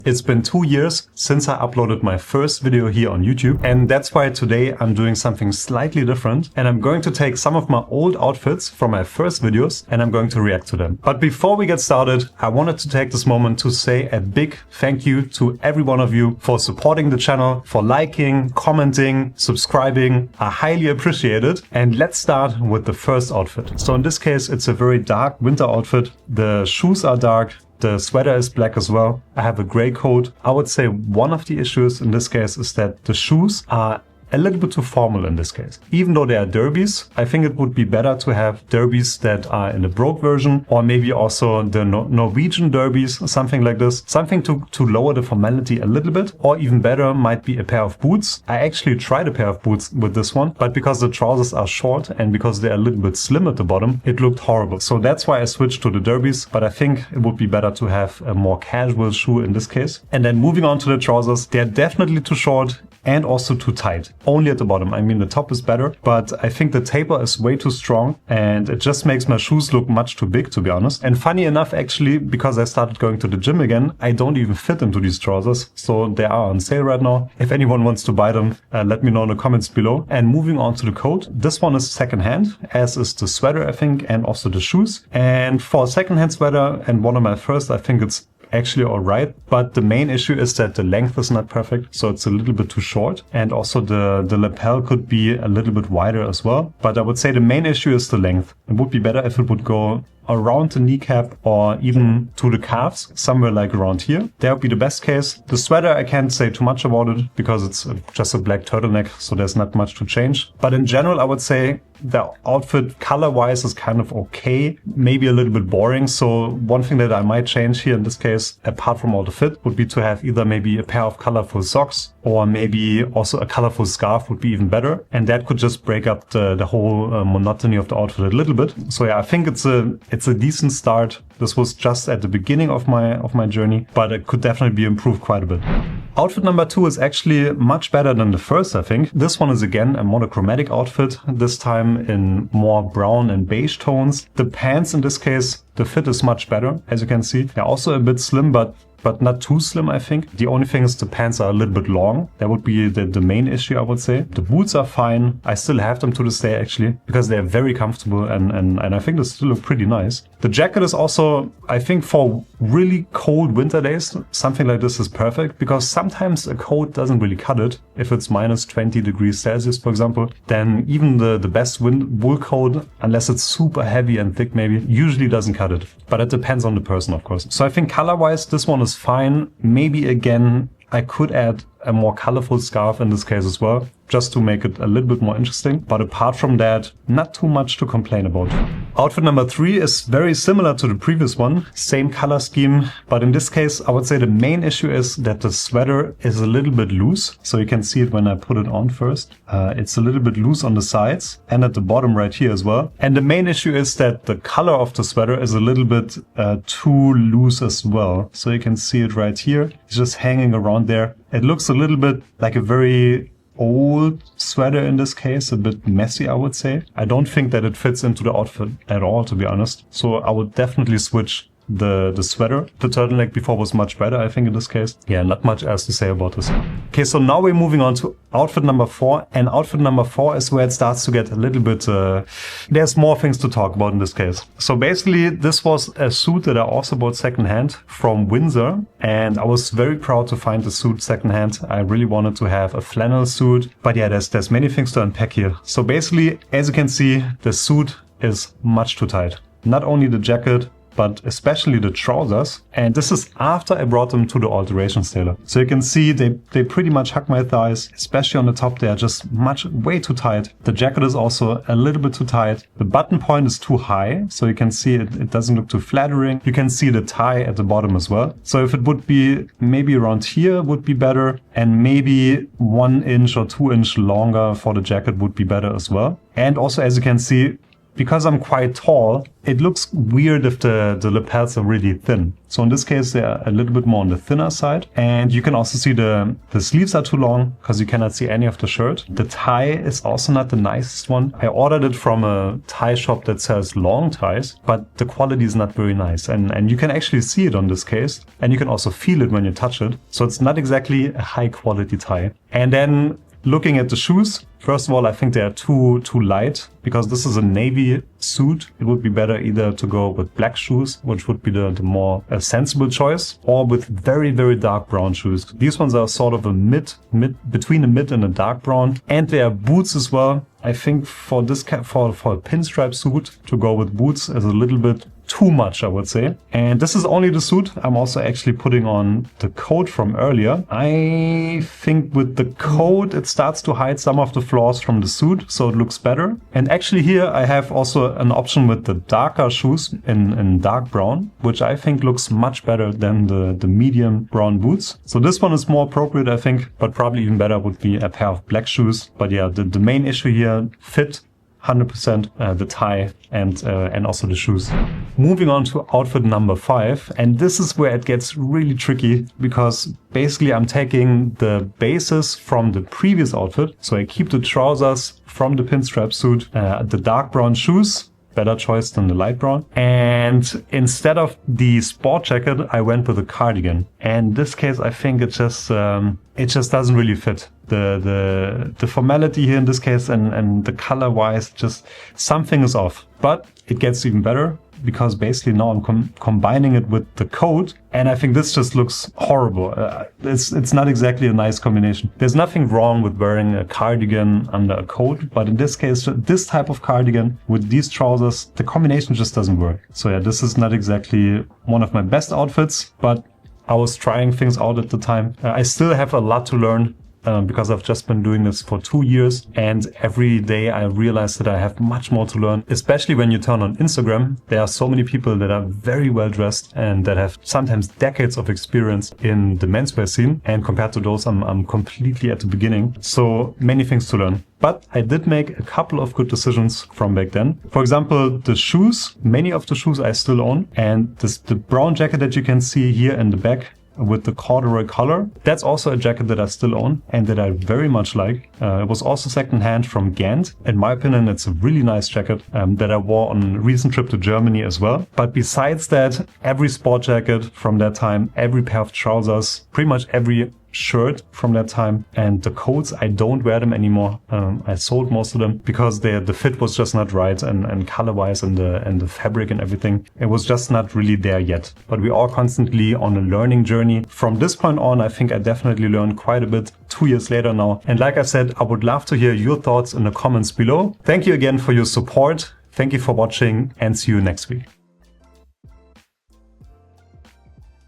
It's been 2 years since I uploaded my first video here on YouTube, and that's why today I'm doing something slightly different, and I'm going to take some of my old outfits from my first videos and I'm going to react to them. But before we get started, I wanted to take this moment to say a big thank you to every one of you for supporting the channel, for liking, commenting, subscribing. I highly appreciate it. And let's start with the first outfit. So in this case, it's a very dark winter outfit. The shoes are dark. The sweater is black as well. I have a gray coat. I would say one of the issues in this case is that the shoes are a little bit too formal in this case. Even though they are derbies, I think it would be better to have derbies that are in the broke version, or maybe also the Norwegian derbies, something like this. Something to lower the formality a little bit, or even better might be a pair of boots. I actually tried a pair of boots with this one, but because the trousers are short and because they're a little bit slim at the bottom, it looked horrible. So that's why I switched to the derbies, but I think it would be better to have a more casual shoe in this case. And then moving on to the trousers, they're definitely too short and also too tight. Only at the bottom. I mean, the top is better, but I think the taper is way too strong and it just makes my shoes look much too big, to be honest. And funny enough, actually, because I started going to the gym again, I don't even fit into these trousers. So they are on sale right now. If anyone wants to buy them, let me know in the comments below. And moving on to the coat, this one is secondhand, as is the sweater, I think, and also the shoes. And for a secondhand sweater and one of my first, I think it's actually all right, but the main issue is that the length is not perfect, so it's a little bit too short, and also the lapel could be a little bit wider as well. But I would say the main issue is the length. It would be better if it would go around the kneecap or even to the calves, somewhere like around here. That would be the best case. The sweater, I can't say too much about it because it's just a black turtleneck, so there's not much to change. But in general, I would say the outfit color-wise is kind of okay, maybe a little bit boring. So one thing that I might change here in this case, apart from all the fit, would be to have either maybe a pair of colorful socks or maybe also a colorful scarf would be even better. And that could just break up the whole monotony of the outfit a little bit. So yeah, I think it's a decent start. This was just at the beginning of my journey, but it could definitely be improved quite a bit. Outfit number 2 is actually much better than the first, I think. This one is again a monochromatic outfit, this time in more brown and beige tones. The pants in this case, the fit is much better, as you can see. They're also a bit slim, but not too slim, I think. The only thing is the pants are a little bit long. That would be the main issue, I would say. The boots are fine. I still have them to this day, actually, because they're very comfortable and I think they still look pretty nice. The jacket is also, I think, for really cold winter days, something like this is perfect, because sometimes a coat doesn't really cut it. If it's minus 20 degrees Celsius, for example, then even the best wool coat, unless it's super heavy and thick maybe, usually doesn't cut it. But it depends on the person, of course. So I think color-wise, this one is fine. Maybe again, I could add a more colorful scarf in this case as well, just to make it a little bit more interesting. But apart from that, not too much to complain about. Outfit number 3 is very similar to the previous one, same color scheme, but in this case, I would say the main issue is that the sweater is a little bit loose. So you can see it when I put it on first. It's a little bit loose on the sides and at the bottom right here as well. And the main issue is that the color of the sweater is a little bit too loose as well. So you can see it right here. It's just hanging around there. It looks a little bit like a very old sweater in this case, a bit messy, I would say. I don't think that it fits into the outfit at all, to be honest. So I would definitely switch the sweater. The turtleneck before was much better, I think, in this case. Yeah, not much else to say about this. Okay, so now we're moving on to outfit number 4. And outfit number 4 is where it starts to get a little bit... there's more things to talk about in this case. So basically, this was a suit that I also bought secondhand from Windsor. And I was very proud to find the suit secondhand. I really wanted to have a flannel suit. But yeah, there's many things to unpack here. So basically, as you can see, the suit is much too tight. Not only the jacket, but especially the trousers. And this is after I brought them to the alterations tailor. So you can see they pretty much hug my thighs, especially on the top. They are just way too tight. The jacket is also a little bit too tight. The button point is too high, so you can see it doesn't look too flattering. You can see the tie at the bottom as well. So if it would be maybe around here would be better, and maybe 1 inch or 2 inch longer for the jacket would be better as well. And also, as you can see, because I'm quite tall, it looks weird if the lapels are really thin. So in this case, they're a little bit more on the thinner side. And you can also see the sleeves are too long because you cannot see any of the shirt. The tie is also not the nicest one. I ordered it from a tie shop that sells long ties, but the quality is not very nice. And you can actually see it on this case. And you can also feel it when you touch it. So it's not exactly a high quality tie. And then looking at the shoes, first of all, I think they are too light because this is a navy suit. It would be better either to go with black shoes, which would be the more sensible choice, or with very, very dark brown shoes. These ones are sort of a between a mid and a dark brown, and they are boots as well. I think for this for a pinstripe suit to go with boots is a little bit too much, I would say. And this is only the suit. I'm also actually putting on the coat from earlier. I think with the coat, it starts to hide some of the flaws from the suit, so it looks better. And actually here I have also an option with the darker shoes in dark brown, which I think looks much better than the medium brown boots. So this one is more appropriate, I think, but probably even better would be a pair of black shoes. But yeah, the main issue here, fit, 100%, the tie and also the shoes. Moving on to outfit number 5, and this is where it gets really tricky because basically I'm taking the bases from the previous outfit. So I keep the trousers from the pinstripe suit, the dark brown shoes, better choice than the light brown. And instead of the sport jacket, I went with a cardigan. And in this case, I think it just doesn't really fit. The formality here in this case and the color wise, just something is off. But it gets even better because basically now I'm combining it with the coat, and I think this just looks horrible. It's not exactly a nice combination. There's nothing wrong with wearing a cardigan under a coat, but in this case, this type of cardigan with these trousers, the combination just doesn't work. So yeah, this is not exactly one of my best outfits, but I was trying things out at the time. I still have a lot to learn. Because I've just been doing this for 2 years, and every day I realize that I have much more to learn, especially when you turn on Instagram. There are so many people that are very well dressed and that have sometimes decades of experience in the menswear scene, and compared to those, I'm completely at the beginning. So many things to learn. But I did make a couple of good decisions from back then. For example, the shoes, many of the shoes I still own, and the brown jacket that you can see here in the back with the corduroy collar. That's also a jacket that I still own and that I very much like. It was also secondhand from Gant. In my opinion, it's a really nice jacket that I wore on a recent trip to Germany as well. But besides that, every sport jacket from that time, every pair of trousers, pretty much every shirt from that time, and the coats, I don't wear them anymore. I sold most of them because the fit was just not right, and color wise and the fabric and everything, it was just not really there yet. But we are constantly on a learning journey. From this point on, I think I definitely learned quite a bit 2 years later now. And like I said, I would love to hear your thoughts in the comments below. Thank you again for your support. Thank you for watching, and see you next week.